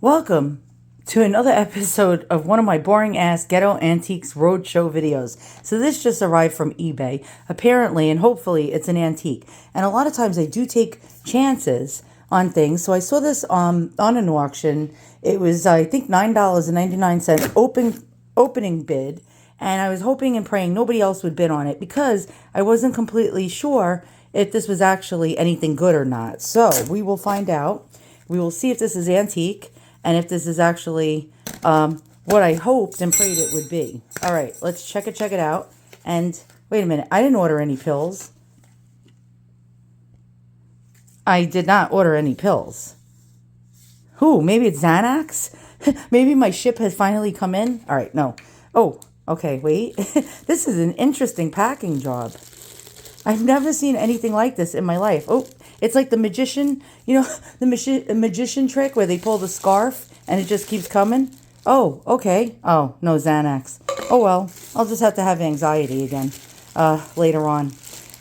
Welcome to another episode of one of my boring ass Ghetto Antiques Roadshow videos. So this just arrived from eBay, apparently, and hopefully it's an antique. And a lot of times I do take chances on things. So I saw this on an auction. It was, I think, $9.99 opening bid. And I was hoping and praying nobody else would bid on it because I wasn't completely sure if this was actually anything good or not. So we will find out. We will see if this is antique and if this is actually what I hoped and prayed it would be. All right, let's check it out. And wait a minute, I didn't order any pills. I did not order any pills. Who? Maybe it's Xanax? Maybe my ship has finally come in? All right, no. Oh, okay, wait. This is an interesting packing job. I've never seen anything like this in my life. Oh, it's like the magician, the magician trick where they pull the scarf and it just keeps coming. Oh, okay. Oh, no, Xanax. Oh, well, I'll just have to have anxiety again later on.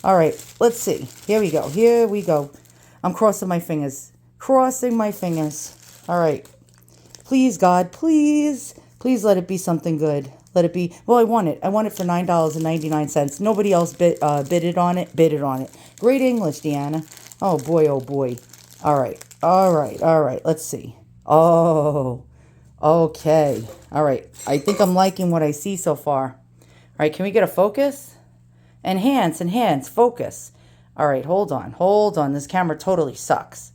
All right, let's see. Here we go. I'm crossing my fingers. All right. Please, God, please let it be something good. Let it be. Well, I want it. I want it for $9.99. Nobody else bidded on it. Great English, Deanna. Oh boy. All right. Let's see. Oh, okay. All right. I think I'm liking what I see so far. All right. Can we get a focus? Enhance. Focus. All right. Hold on. This camera totally sucks.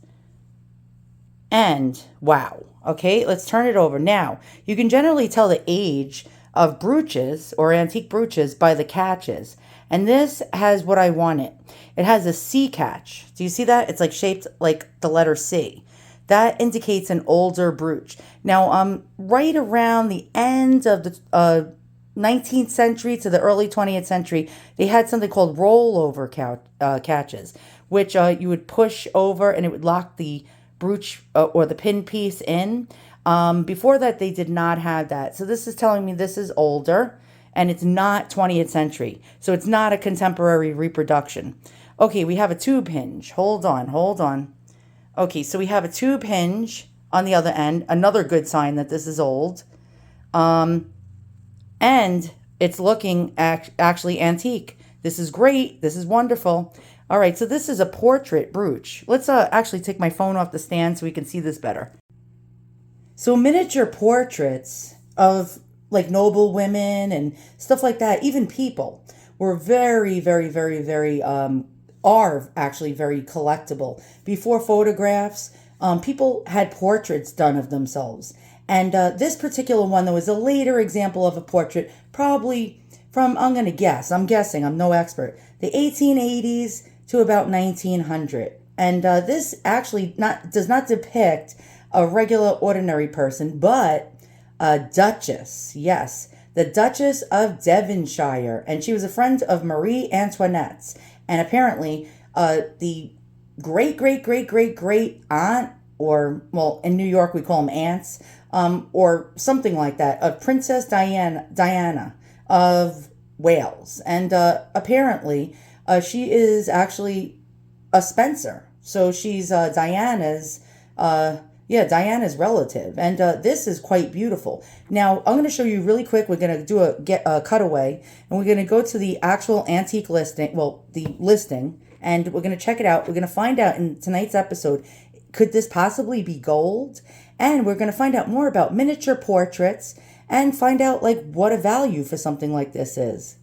And wow. Okay. Let's turn it over. Now, you can generally tell the age of brooches or antique brooches by the catches. And this has what I wanted. It has a C catch. Do you see that? It's like shaped like the letter C. That indicates an older brooch. Now, right around the end of the 19th century to the early 20th century, they had something called rollover catches, which you would push over and it would lock the brooch or the pin piece in. Before that, they did not have that. So this is telling me this is older and it's not 20th century. So it's not a contemporary reproduction. Okay, we have a tube hinge. Hold on. Okay, so we have a tube hinge on the other end. Another good sign that this is old. And it's looking actually antique. This is great. This is wonderful. All right, so this is a portrait brooch. Let's actually take my phone off the stand so we can see this better. So miniature portraits of like noble women and stuff like that, even people, were very are actually very collectible. Before photographs, people had portraits done of themselves. And this particular one, there was a later example of a portrait, probably from, I'm guessing, I'm no expert, the 1880s to about 1900. And this actually does not depict a regular ordinary person, but a duchess. Yes, the Duchess of Devonshire. And she was a friend of Marie Antoinette's. And apparently the great aunt, or, well, in New York we call them aunts, or something like that, of Princess Diana of Wales. And apparently she is actually a Spencer. So she's Diana's relative. And this is quite beautiful. Now, I'm going to show you really quick. We're going to do a cutaway, and we're going to go to the actual antique listing, the listing, and we're going to check it out. We're going to find out in tonight's episode, could this possibly be gold? And we're going to find out more about miniature portraits and find out like what a value for something like this is.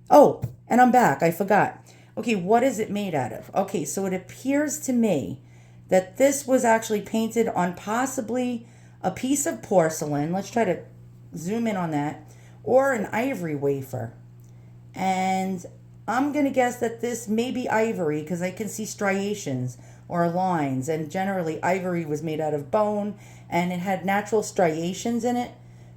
Oh, and I'm back. I forgot. Okay, what is it made out of? Okay, so it appears to me that this was actually painted on possibly a piece of porcelain. Let's try to zoom in on that. Or an ivory wafer. And I'm going to guess that this may be ivory because I can see striations or lines. And generally, ivory was made out of bone and it had natural striations in it.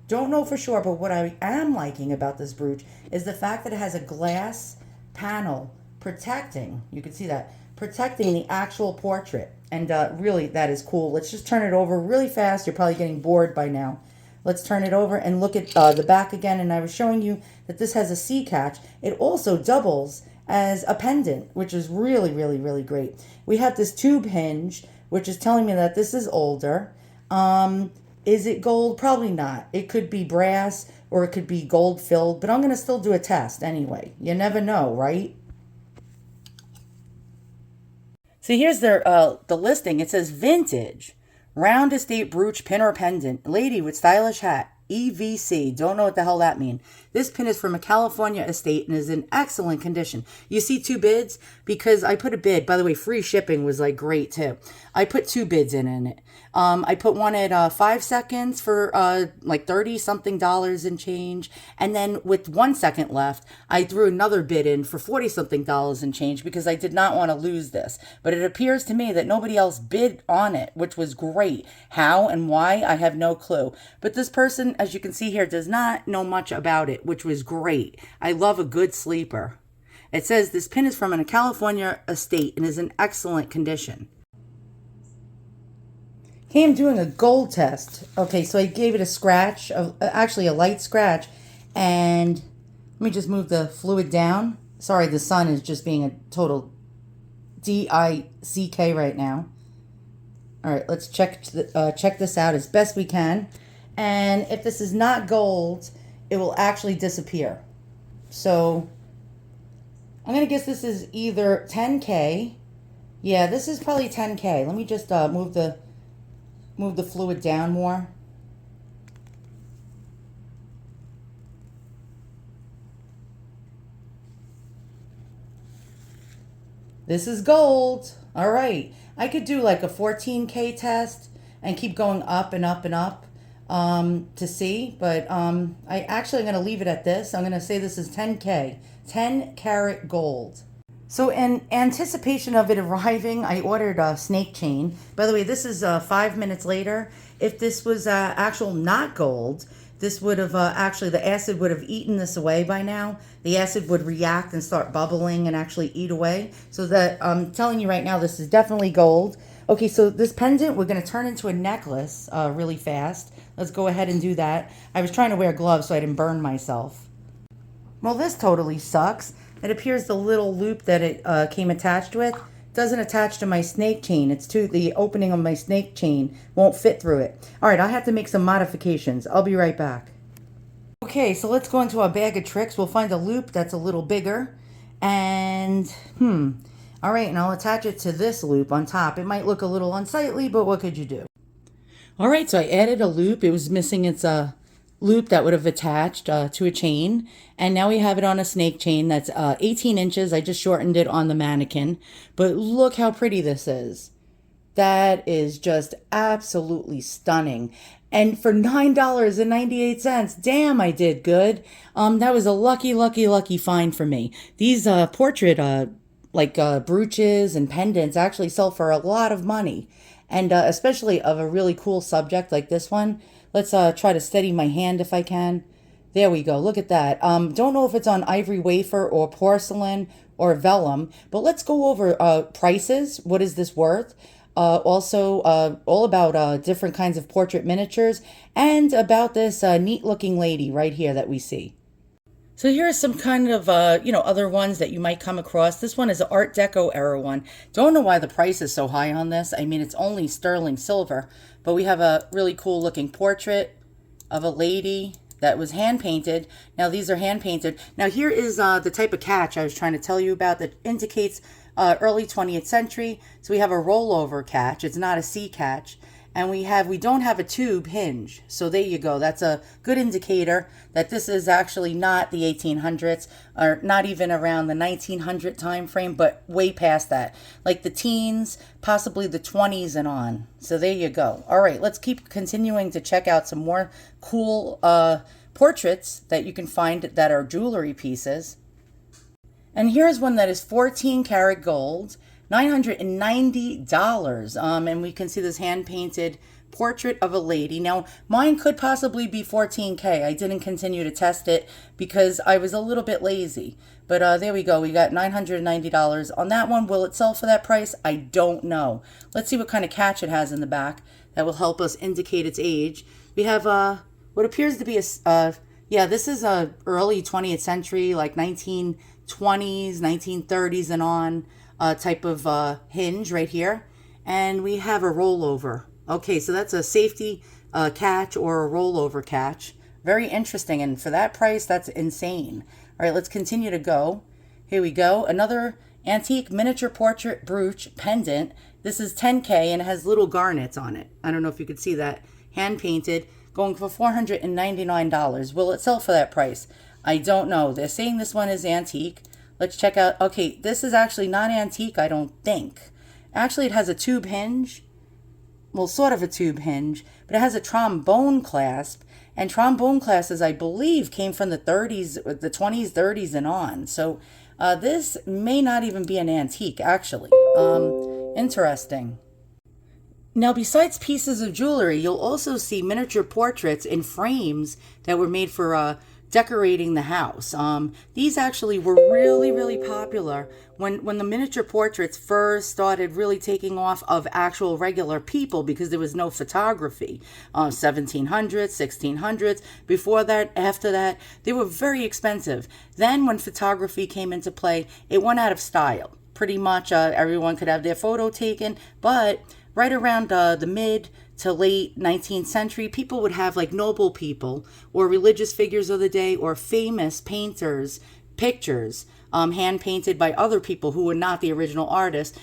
Don't know for sure, but what I am liking about this brooch is the fact that it has a glass panel protecting, you can see that, protecting the actual portrait. And really, that is cool. Let's just turn it over really fast. You're probably getting bored by now. Let's turn it over and look at the back again. And I was showing you that this has a C catch. It also doubles as a pendant, which is really great. We have this tube hinge which is telling me that this is older. Is it gold? Probably not. It could be brass or it could be gold filled, but I'm going to still do a test anyway. You never know, right? See, here's the listing. It says vintage, round estate brooch pin or pendant, lady with stylish hat, EVC. Don't know what the hell that means. This pin is from a California estate and is in excellent condition. You see two bids? Because I put a bid. By the way, free shipping was like great too. I put two bids in it. I put one at 5 seconds for like 30 something dollars and change. And then with 1 second left, I threw another bid in for 40 something dollars and change because I did not want to lose this. But it appears to me that nobody else bid on it, which was great. How and why, I have no clue. But this person, as you can see here, does not know much about it, which was great. I love a good sleeper. It says this pin is from a California estate and is in excellent condition. Okay, I'm doing a gold test. Okay, so I gave it a scratch, actually a light scratch. And let me just move the fluid down. Sorry, the sun is just being a total D-I-C-K right now. All right, let's check this out as best we can. And if this is not gold, it will actually disappear. So I'm going to guess this is either 10K. Yeah, this is probably 10K. Let me just move the fluid down more. This is gold. All right. I could do like a 14K test and keep going up and up and up to see. But I actually am going to leave it at this. I'm going to say this is 10K. 10 karat gold. So in anticipation of it arriving, I ordered a snake chain. By the way, this is 5 minutes later. If this was actual not gold, this would have actually, the acid would have eaten this away by now. The acid would react and start bubbling and actually eat away. So that I'm telling you right now, this is definitely gold. Okay, so this pendant, we're going to turn into a necklace really fast. Let's go ahead and do that. I was trying to wear gloves so I didn't burn myself. Well, this totally sucks. It appears the little loop that it came attached with doesn't attach to my snake chain. It's to the opening of my snake chain. Won't fit through it. All right, I have to make some modifications. I'll be right back. Okay, so let's go into our bag of tricks. We'll find a loop that's a little bigger. And, all right, and I'll attach it to this loop on top. It might look a little unsightly, but what could you do? All right, so I added a loop. It was missing its loop that would have attached to a chain, and now we have it on a snake chain that's 18 inches. I just shortened it on the mannequin, but look how pretty this is. That is just absolutely stunning. And for $9.98, damn, I did good. That was a lucky find for me. These portrait brooches and pendants actually sell for a lot of money, and especially of a really cool subject like this one. Let's try to steady my hand if I can. There we go. Look at that. Don't know if it's on ivory wafer or porcelain or vellum, but let's go over prices. What is this worth? Also, all about different kinds of portrait miniatures and about this neat looking lady right here that we see. So here are some kind of, other ones that you might come across. This one is an Art Deco era one. Don't know why the price is so high on this. I mean, it's only sterling silver, but we have a really cool looking portrait of a lady that was hand painted. Now these are hand painted. Now here is the type of catch I was trying to tell you about that indicates early 20th century. So we have a rollover catch. It's not a C catch. And we don't have a tube hinge. So there you go. That's a good indicator that this is actually not the 1800s, or not even around the 1900 time frame, but way past that. Like the teens, possibly the 20s and on. So there you go. All right, let's keep continuing to check out some more cool portraits that you can find that are jewelry pieces. And here's one that is 14 karat gold. $990, and we can see this hand-painted portrait of a lady. Now, mine could possibly be 14K. I didn't continue to test it because I was a little bit lazy. But there we go. We got $990 on that one. Will it sell for that price? I don't know. Let's see what kind of catch it has in the back that will help us indicate its age. We have what appears to be this is a early 20th century, like 1920s, 1930s and on. Type of hinge right here, And we have a rollover. Okay, so that's a safety catch or a rollover catch. Very interesting. And for that price, that's insane. All right, let's continue to go. Here we go. Another antique miniature portrait brooch pendant. This is 10K and it has little garnets on it. I don't know if you could see that. Hand painted, going for $499. Will it sell for that price? I don't know. They're saying this one is antique. Let's check out. Okay, this is actually not antique, I don't think. Actually, it has a tube hinge. Well, sort of a tube hinge, but it has a trombone clasp. And trombone clasps, I believe, came from the 30s, the 20s, 30s, and on. So this may not even be an antique, actually. Interesting. Now, besides pieces of jewelry, you'll also see miniature portraits in frames that were made for decorating the house. These actually were really, really popular when the miniature portraits first started really taking off of actual regular people because there was no photography. 1700s, 1600s. Before that, after that, they were very expensive. Then when photography came into play, it went out of style. Pretty much everyone could have their photo taken, but right around the mid to late 19th century, people would have like noble people or religious figures of the day or famous painters' pictures hand painted by other people who were not the original artist,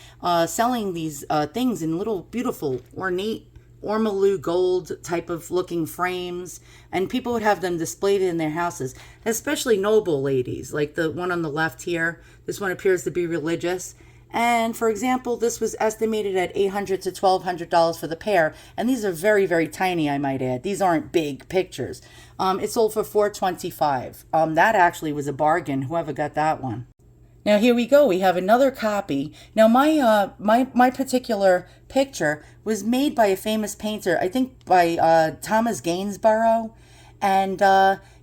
selling these things in little beautiful ornate ormolu gold type of looking frames, and people would have them displayed in their houses, especially noble ladies like the one on the left here. This one appears to be religious. And for example, this was estimated at $800 to $1,200 for the pair. And these are very, very tiny, I might add. These aren't big pictures. It sold for $425. That actually was a bargain, whoever got that one. Now here we go. We have another copy. Now my particular picture was made by a famous painter, I think by Thomas Gainsborough. And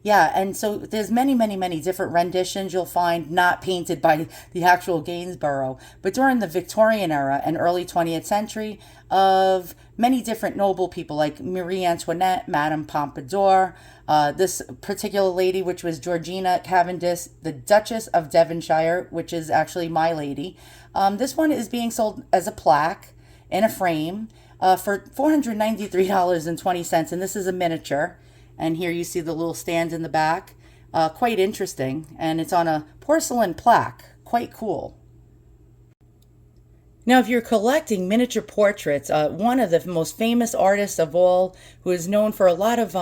yeah, and so there's many different renditions you'll find not painted by the actual Gainsborough, but during the Victorian era and early 20th century of many different noble people like Marie Antoinette, Madame Pompadour, this particular lady, which was Georgina Cavendish, the Duchess of Devonshire, which is actually my lady. This one is being sold as a plaque in a frame for $493.20, and this is a miniature. And here you see the little stand in the back. Quite interesting. And it's on a porcelain plaque. Quite cool. Now, if you're collecting miniature portraits, one of the most famous artists of all, who is known for a lot of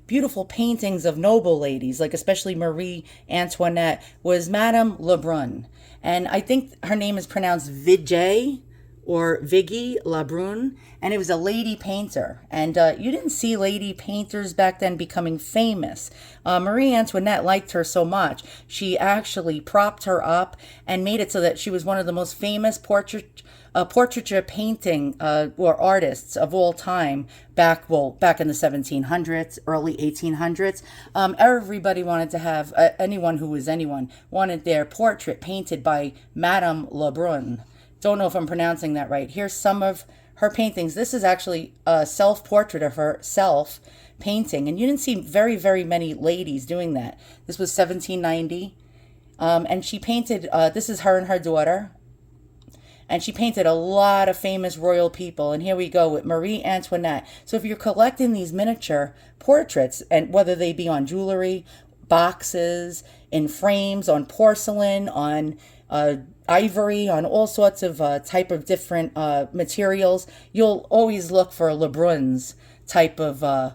beautiful paintings of noble ladies, like especially Marie Antoinette, was Madame Lebrun. And I think her name is pronounced Vijay or Viggy Lebrun, and it was a lady painter. And you didn't see lady painters back then becoming famous. Marie Antoinette liked her so much, she actually propped her up and made it so that she was one of the most famous portraiture painting or artists of all time back in the 1700s, early 1800s. Everybody wanted to have, anyone who was anyone, wanted their portrait painted by Madame Lebrun. Don't know if I'm pronouncing that right. Here's some of her paintings. This is actually a self-portrait of herself painting. And you didn't see very many ladies doing that. This was 1790. And she painted, this is her and her daughter. And she painted a lot of famous royal people. And here we go with Marie Antoinette. So if you're collecting these miniature portraits, and whether they be on jewelry, boxes, in frames, on porcelain, on ivory, on all sorts of type of different materials, you'll always look for Lebrun's type of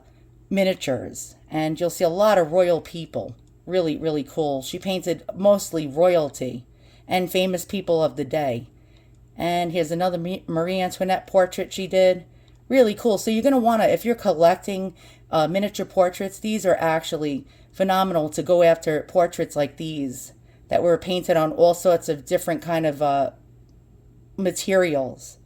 miniatures. And you'll see a lot of royal people. Really cool. She painted mostly royalty and famous people of the day. And here's another Marie Antoinette portrait she did. Really cool. So you're going to want to, if you're collecting miniature portraits, these are actually phenomenal to go after portraits like these that were painted on all sorts of different kind of materials.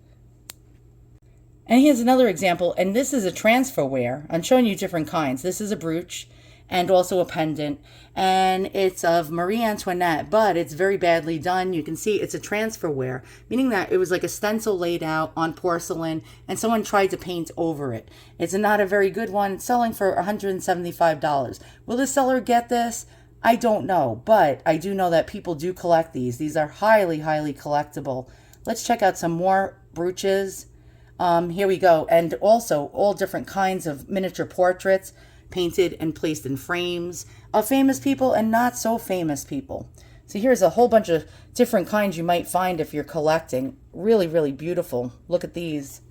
And here's another example, and this is a transferware. I'm showing you different kinds. This is a brooch and also a pendant, and it's of Marie Antoinette, but it's very badly done. You can see it's a transferware, meaning that it was like a stencil laid out on porcelain and someone tried to paint over it. It's not a very good one. It's selling for $175. Will the seller get this? I don't know, but I do know that people do collect these. These are highly collectible. Let's check out some more brooches. Here we go. And also all different kinds of miniature portraits painted and placed in frames of famous people and not so famous people. So here's a whole bunch of different kinds you might find if you're collecting. Really, really beautiful. Look at these.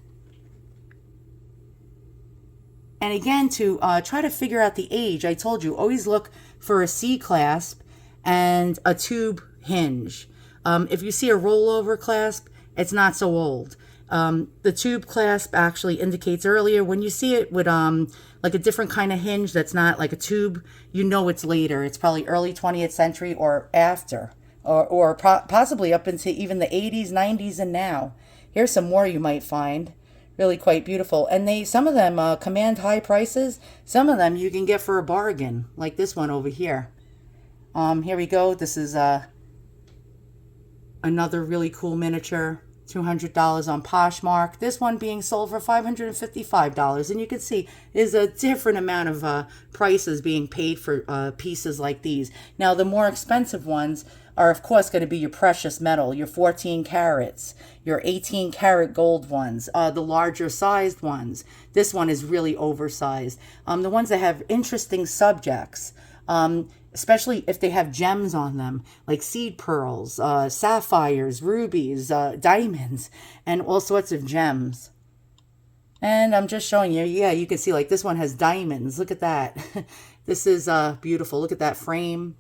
And again, to try to figure out the age, I told you, always look for a C clasp and a tube hinge. If you see a rollover clasp, it's not so old. The tube clasp actually indicates earlier. When you see it with like a different kind of hinge that's not like a tube, you know it's later. It's probably early 20th century or after, or possibly up into even the 80s, 90s, and now. Here's some more you might find. Really quite beautiful. And some of them command high prices. Some of them you can get for a bargain, like this one over here. Here we go. This is another really cool miniature. $200 on Poshmark. This one being sold for $555. And you can see there's a different amount of prices being paid for pieces like these. Now, the more expensive ones are, of course, going to be your precious metal, your 14 carats, your 18 karat gold ones, the larger sized ones. This one is really oversized. The ones that have interesting subjects. Especially if they have gems on them, like seed pearls, sapphires, rubies, diamonds, and all sorts of gems. And I'm just showing you, yeah, you can see like this one has diamonds. Look at that. This is beautiful. Look at that frame.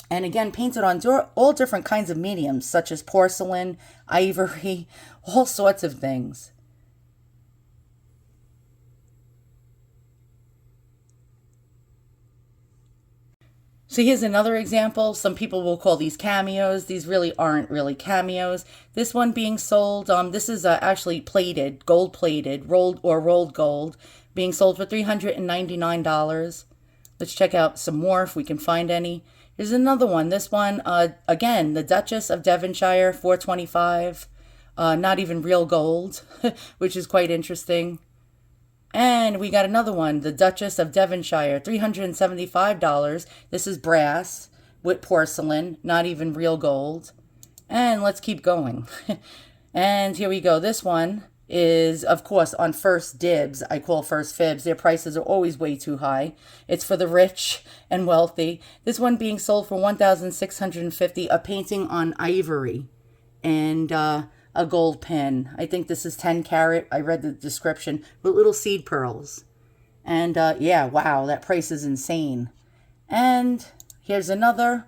And again, painted on all different kinds of mediums, such as porcelain, ivory, all sorts of things. So here's another example. Some people will call these cameos. These really aren't really cameos. This one being sold, this is actually plated, gold plated, rolled gold, being sold for $399. Let's check out some more if we can find any. Here's another one. This one, again, the Duchess of Devonshire, $425. Not even real gold, which is quite interesting. And we got another one, the Duchess of Devonshire, $375. This is brass with porcelain, not even real gold. And let's keep going. And here we go. This one is, of course, on first dibs. I call first fibs. Their prices are always way too high. It's for the rich and wealthy. This one being sold for $1,650, a painting on ivory. And a gold pin. I think this is 10 karat. I read the description with little seed pearls. And yeah, wow, that price is insane. And here's another.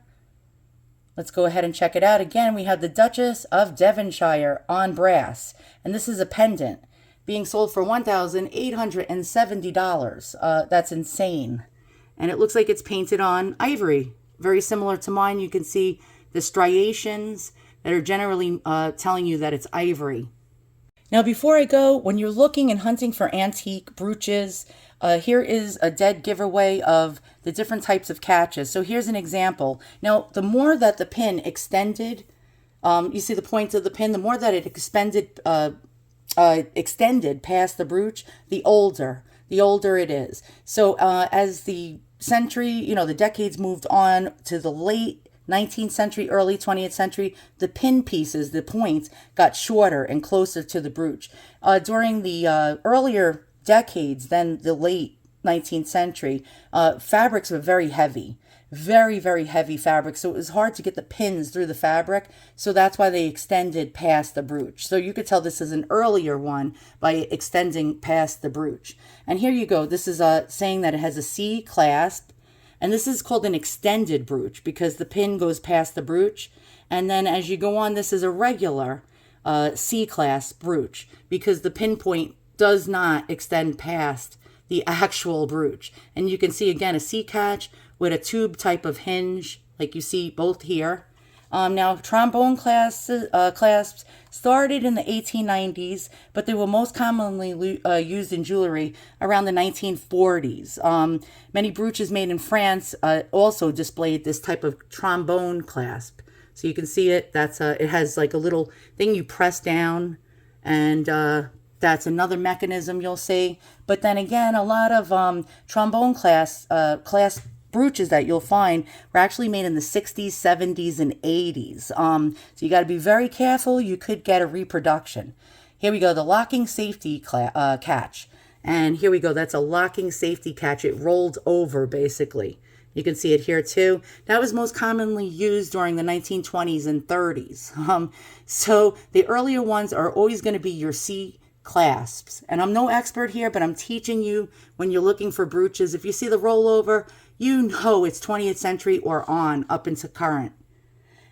Let's go ahead and check it out. Again, we have the Duchess of Devonshire on brass. And this is a pendant being sold for $1,870. That's insane. And it looks like it's painted on ivory. Very similar to mine. You can see the striations that are generally telling you that it's ivory. Now, before I go, when you're looking and hunting for antique brooches, here is a dead giveaway of the different types of catches. So here's an example. Now, the more that the pin extended, you see the point of the pin, the more that it extended past the brooch, the older it is. So as the century, the decades moved on to the late 19th century, early 20th century, the pin pieces, the points, got shorter and closer to the brooch. During the earlier decades than the late 19th century, fabrics were very heavy. Very, very heavy fabric. So it was hard to get the pins through the fabric. So that's why they extended past the brooch. So you could tell this is an earlier one by extending past the brooch. And here you go. This is saying that it has a C clasp. And this is called an extended brooch because the pin goes past the brooch. And then as you go on, this is a regular C-class brooch because the pin point does not extend past the actual brooch. And you can see, again, a C-catch with a tube type of hinge, like you see both here. Now, trombone clasps started in the 1890s, but they were most commonly used in jewelry around the 1940s. Many brooches made in France also displayed this type of trombone clasp. So you can see it. It has like a little thing you press down, and that's another mechanism you'll see. But then again, a lot of trombone clasp brooches that you'll find were actually made in the 60s, 70s, and 80s. So you got to be very careful. You could get a reproduction. Here we go, the locking safety catch. And here we go, that's a locking safety catch. It rolled over, basically. You can see it here too. That was most commonly used during the 1920s and 30s. So the earlier ones are always going to be your C clasps. And I'm no expert here, but I'm teaching you when you're looking for brooches. If you see the rollover, you know it's 20th century or on, up into current.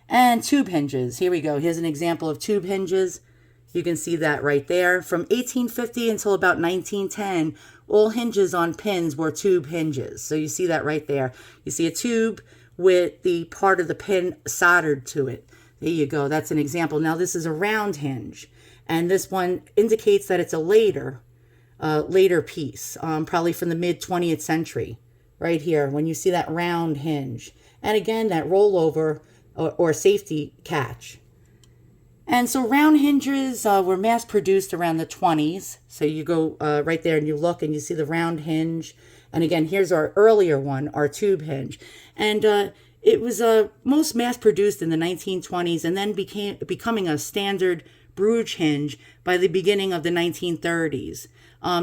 And tube hinges. Here we go. Here's an example of tube hinges. You can see that right there. From 1850 until about 1910, all hinges on pins were tube hinges. So you see that right there. You see a tube with the part of the pin soldered to it. There you go. That's an example. Now this is a round hinge. And this one indicates that it's a later piece, probably from the mid-20th century. Right here, when you see that round hinge. And again, that rollover or safety catch. And so round hinges were mass produced around the 20s. So you go right there and you look and you see the round hinge. And again, here's our earlier one, our tube hinge. And it was most mass produced in the 1920s and then becoming a standard brooch hinge by the beginning of the 1930s.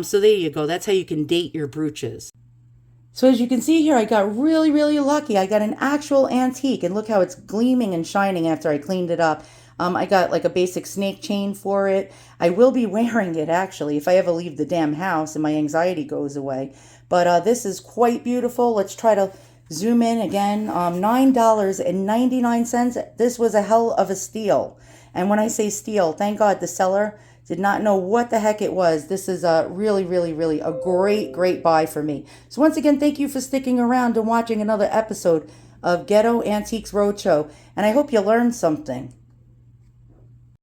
So there you go. That's how you can date your brooches. So as you can see here, I got really, really lucky. I got an actual antique, and look how it's gleaming and shining after I cleaned it up. I got like a basic snake chain for it. I will be wearing it actually if I ever leave the damn house and my anxiety goes away. But this is quite beautiful. Let's try to zoom in again. $9.99. This was a hell of a steal. And when I say steal, thank God the seller did not know what the heck it was. This is a really, really, really a great, great buy for me. So once again, thank you for sticking around and watching another episode of Ghetto Antiques Roadshow. And I hope you learned something.